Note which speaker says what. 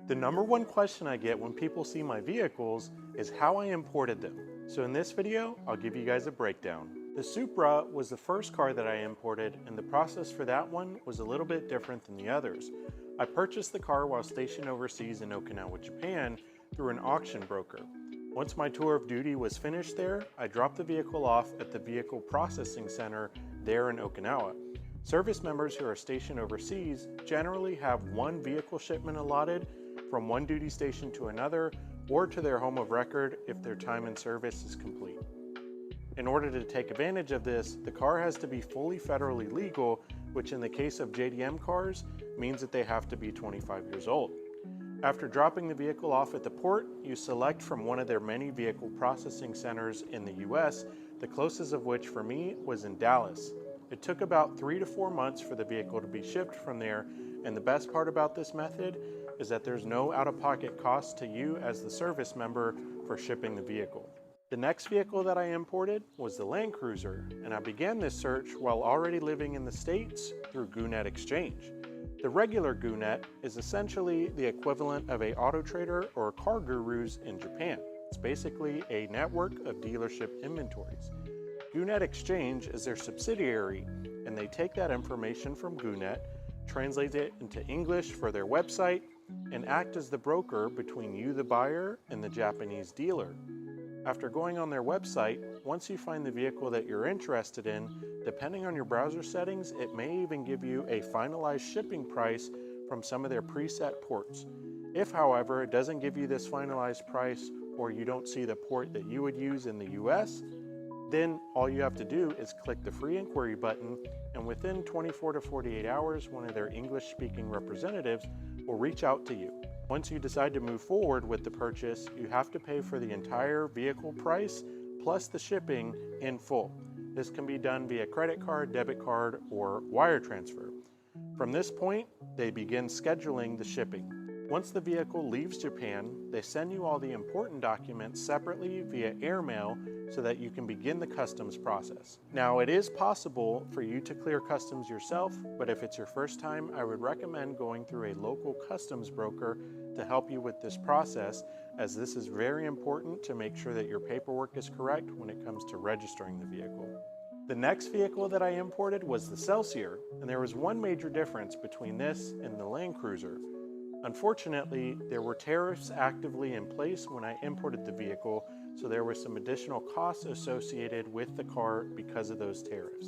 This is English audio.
Speaker 1: The number one question I get when people see my vehicles is how I imported them. So in this video, I'll give you guys a breakdown. The Supra was the first car that I imported, and the process for that one was a little bit different than the others. I purchased the car while stationed overseas in Okinawa, Japan through an auction broker. Once my tour of duty was finished there, I dropped the vehicle off at the Vehicle Processing Center there in Okinawa. Service members who are stationed overseas generally have one vehicle shipment allotted from one duty station to another or to their home of record if their time in service is complete. In order to take advantage of this, the car has to be fully federally legal, which in the case of JDM cars means that they have to be 25 years old. After dropping the vehicle off at the port, you select from one of their many vehicle processing centers in the US, the closest of which for me was in Dallas. It took about 3 to 4 months for the vehicle to be shipped from there, and the best part about this method is that there's no out-of-pocket cost to you as the service member for shipping the vehicle. The next vehicle that I imported was the Land Cruiser, and I began this search while already living in the States through Goonet Exchange. The regular Goonet is essentially the equivalent of a Auto Trader or Car Gurus in Japan. It's basically a network of dealership inventories. Goonet Exchange is their subsidiary, and they take that information from Goonet, translate it into English for their website, and act as the broker between you, the buyer, and the Japanese dealer. After going on their website, once you find the vehicle that you're interested in, depending on your browser settings, it may even give you a finalized shipping price from some of their preset ports. If, however, it doesn't give you this finalized price or you don't see the port that you would use in the US, then all you have to do is click the free inquiry button, and within 24 to 48 hours, one of their English-speaking representatives will reach out to you. Once you decide to move forward with the purchase, you have to pay for the entire vehicle price plus the shipping in full. This can be done via credit card, debit card, or wire transfer. From this point, they begin scheduling the shipping. Once the vehicle leaves Japan, they send you all the important documents separately via airmail so that you can begin the customs process. Now, it is possible for you to clear customs yourself, but if it's your first time, I would recommend going through a local customs broker to help you with this process, as this is very important to make sure that your paperwork is correct when it comes to registering the vehicle. The next vehicle that I imported was the Celsior, and there was one major difference between this and the Land Cruiser. Unfortunately, there were tariffs actively in place when I imported the vehicle, so there were some additional costs associated with the car because of those tariffs.